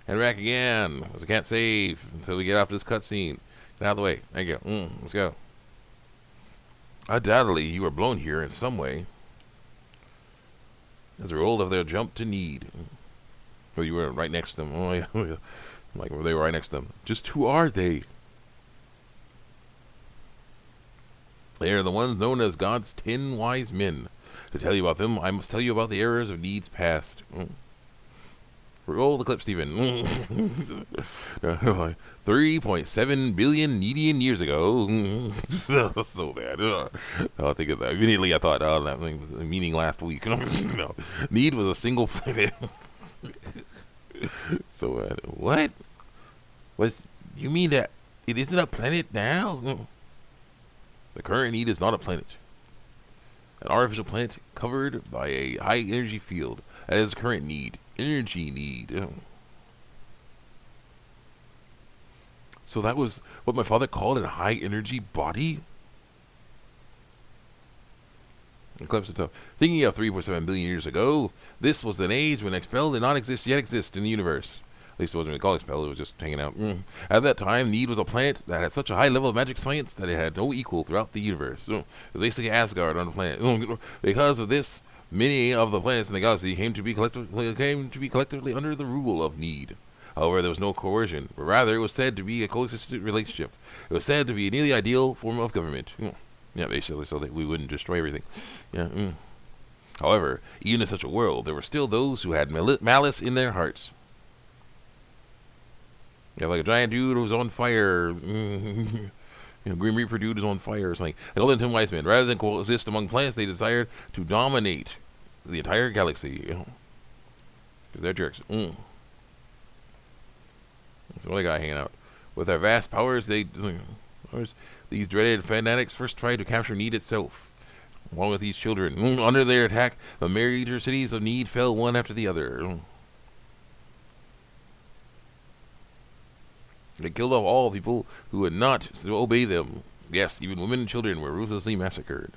And back again. Because I can't save until we get off this cutscene. Get out of the way. Thank you. Let's go. Undoubtedly, you were blown here in some way. As a result of their jump to need. Oh, you were right next to them. Oh, yeah. Like, they were right next to them. Just who are they? They are the ones known as God's 10 wise men. To tell you about them, I must tell you about the errors of needs past. Roll the clip, Stephen. 3.7 billion Needian years ago. So bad. I think of that. Immediately I thought, oh, that thing was meaning last week. No. Need was a single planet. So, what? You mean that it isn't a planet now? The current Need is not a planet. An artificial planet covered by a high energy field. That is current Need. Energy Need. So that was what my father called a high energy body? Eclipse tough. Thinking of 3.7 billion years ago, this was an age when Expel did not yet exist in the universe. At least it wasn't really called Expel, it was just hanging out. At that time, Need was a planet that had such a high level of magic science that it had no equal throughout the universe. It was basically Asgard on the planet. Because of this, many of the planets in the galaxy came to be collectively under the rule of Need. However, there was no coercion, but rather it was said to be a coexistent relationship. It was said to be a nearly ideal form of government. Yeah, basically, so that we wouldn't destroy everything. Yeah. However, even in such a world, there were still those who had malice in their hearts. Yeah, like a giant dude who's on fire. Grim Reaper dude is on fire or something. They called them 10 wise men. Rather than coexist among planets, they desired to dominate the entire galaxy. Because they're jerks. So what a guy hanging out. With their vast powers, these dreaded fanatics first tried to capture Need itself, along with these children. Under their attack, the major cities of Need fell one after the other. They killed off all people who would not obey them. Yes, even women and children were ruthlessly massacred.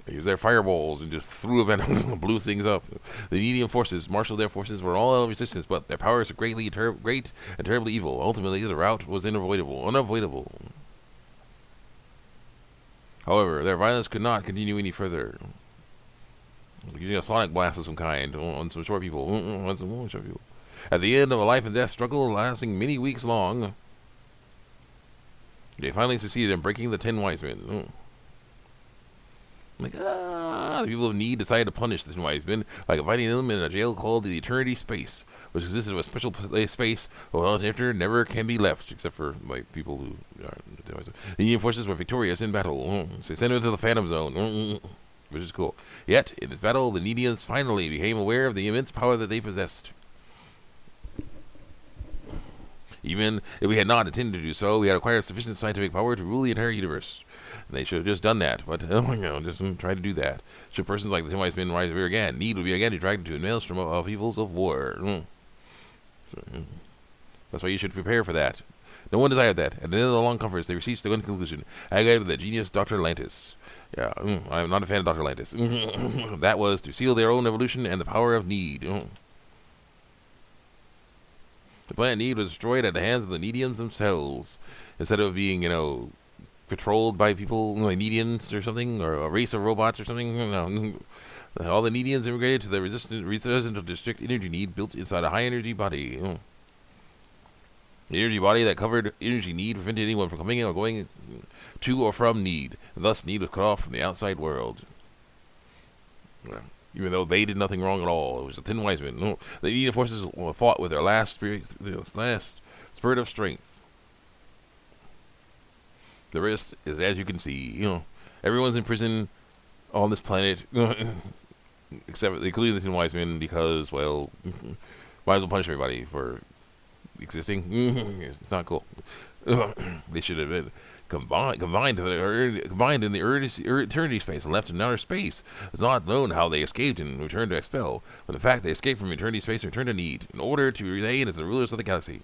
They used their fireballs and just threw them and blew things up. The Needian forces marshaled their forces were all out of resistance, but their powers were great and terribly evil. Ultimately, the rout was unavoidable. However, their violence could not continue any further. Using a sonic blast of some kind on some short people. At the end of a life and death struggle lasting many weeks long, they finally succeeded in breaking the 10 wise men. The people of Need decided to punish the 10 wise men by confining them in a jail called the Eternity Space, which consisted of a special space where once entered never can be left, except for people who are the Union forces were victorious in battle. So they sent them to the Phantom Zone, which is cool. Yet, in this battle, the Needians finally became aware of the immense power that they possessed. Even if we had not intended to do so, we had acquired sufficient scientific power to rule the entire universe. And they should have just done that, but just try to do that. Should persons like the 10 wise men rise here again, Need would be again dragged into a maelstrom of evils of war. That's why you should prepare for that. No one desired that. At the end of the long conference, they reached the one conclusion. I guided the genius Dr. Lantis. Yeah, I'm not a fan of Dr. Lantis. That was to seal their own evolution and the power of Need. The planet Need was destroyed at the hands of the Needians themselves. Instead of being, controlled by people like Needians or something, or a race of robots or something. All the Needians immigrated to the resistant district Energy Need built inside a high-energy body. The energy body that covered Energy Need prevented anyone from coming or going to or from Need. And thus, Need was cut off from the outside world. Even though they did nothing wrong at all. It was the 10 wise men. The Needian forces fought with their last spurt of strength. The rest is as you can see. Everyone's in prison on this planet, including the 10 wise men, because, well, might as well punish everybody for existing. It's not cool. They should have been combined in the eternity space and left in outer space. It's not known how they escaped and returned to Expel, but in fact they escaped from eternity space and returned to Need in order to remain as the rulers of the galaxy.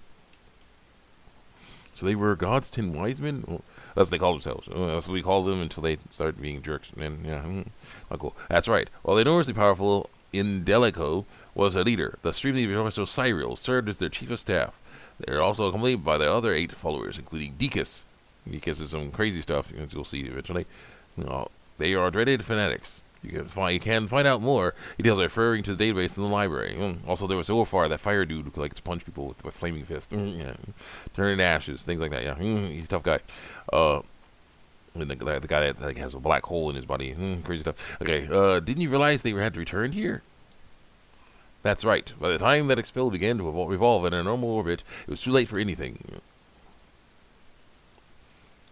So they were God's 10 wise men? Well, that's what they called themselves. That's what we called them until they started being jerks. And yeah, not cool. That's right. While they're enormously powerful Indelico was their leader. The extremely Professor Cyril served as their chief of staff. They are also accompanied by the other 8 followers, including Deacus. Deacus is some crazy stuff, as you'll see eventually. They are dreaded fanatics. You can find out more details referring to the database in the library. Also, there was Orfar, that fire dude who could like punch people with flaming fists. Yeah. Turn into ashes, things like that. Yeah, he's a tough guy. And the guy that like, has a black hole in his body. Crazy stuff. Okay, didn't you realize they had to return here? That's right. By the time that Expel began to revolve in a normal orbit, it was too late for anything.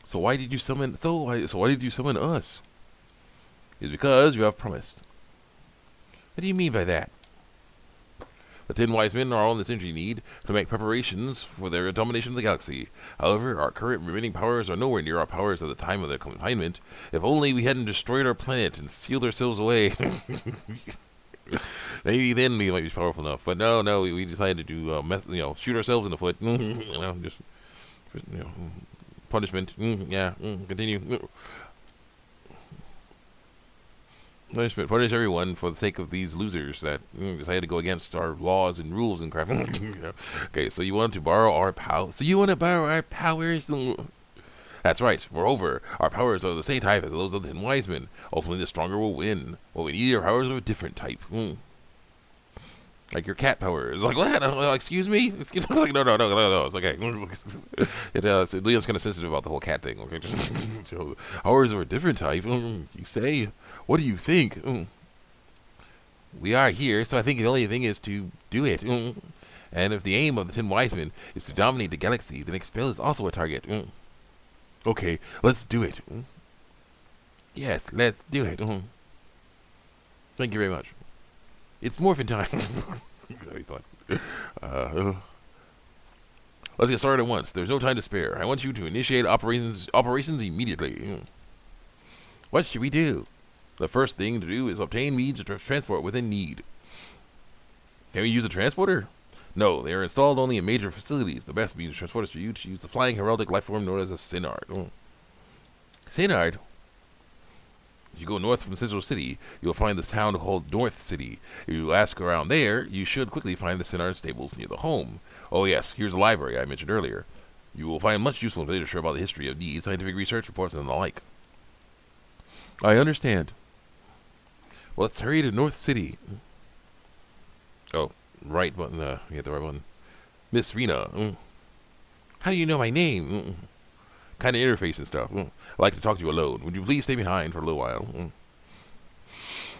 So why did you summon? So why did you summon us? It's because you have promised. What do you mean by that? The 10 wise men are all in this energy need to make preparations for their domination of the galaxy. However, our current remaining powers are nowhere near our powers at the time of their confinement. If only we hadn't destroyed our planet and sealed ourselves away. Maybe then we might be powerful enough. But no, we decided to do, shoot ourselves in the foot. Just punishment. Continue. Punish everyone for the sake of these losers that decided to go against our laws and rules and crap. Okay, so you want to borrow our power? So you want to borrow our powers? That's right. Moreover, our powers are the same type as those of the 10 wise men. Ultimately, the stronger will win. What we need are powers of a different type. Like your cat powers. Like, what? Excuse me? It's like, no. It's okay. Leon's kind of sensitive about the whole cat thing. Okay, so, powers of a different type. You say? What do you think? We are here, so I think the only thing is to do it. And if the aim of the 10 wise men is to dominate the galaxy, then Expel is also a target. Okay, let's do it. Yes, let's do it. Thank you very much. It's morphin' time. It's gonna be fun. Let's get started at once. There's no time to spare. I want you to initiate operations immediately. What should we do? The first thing to do is obtain means of transport within need. Can we use a transporter? No, they are installed only in major facilities. The best means of transport is for you to use the flying heraldic life form known as a Synard. Synard? If you go north from Central City, you will find this town called North City. If you ask around there, you should quickly find the Synard stables near the home. Oh yes, here's the library I mentioned earlier. You will find much useful literature about the history of needs, scientific research reports, and the like. I understand. Well, let's hurry to North City. Oh, right button. You hit the right button. Miss Rena. How do you know my name? Kind of interface and stuff. I'd like to talk to you alone. Would you please stay behind for a little while?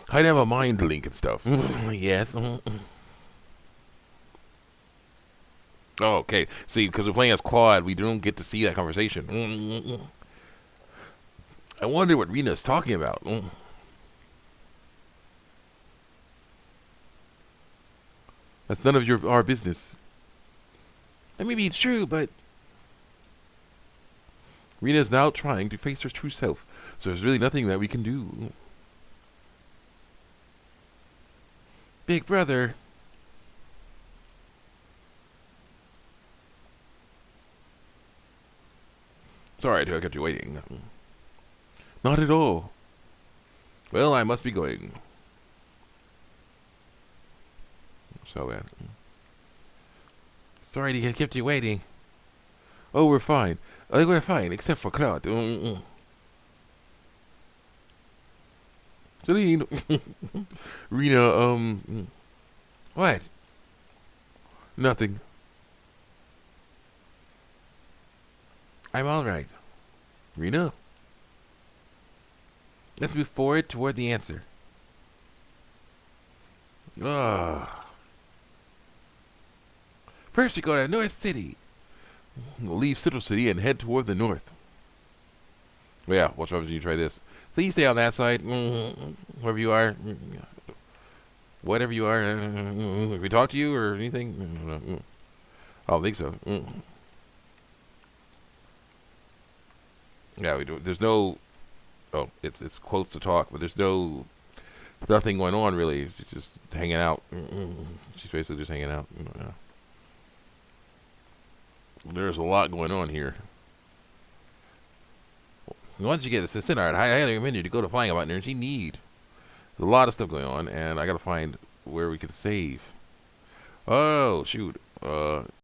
I'd have a mind link and stuff. Yes. Oh, okay. See, because we're playing as Claude, we don't get to see that conversation. I wonder what Rena's talking about. That's none of our business. That may be true, but Rena is now trying to face her true self, so there's really nothing that we can do. Big brother. Sorry I kept you waiting. Not at all. Well, I must be going. So bad. Sorry to have kept you waiting. Oh, we're fine. We're fine, except for Claude. Celine. Rena, what? Nothing. I'm alright. Rena? Let's move forward toward the answer. First, we go to North City. We'll leave Central City and head toward the north. Well, yeah, what's wrong if you try this? Please stay on that side. Wherever you are. Whatever you are. Can we talk to you or anything? I don't think so. Yeah, we do. There's no... Oh, it's quotes to talk, but there's nothing going on really. She's just hanging out. She's basically just hanging out. Yeah. There's a lot going on here. Once you get to Synard, I highly recommend you to go to Flying About Energy Need. There's a lot of stuff going on, and I gotta find where we could save. Oh shoot.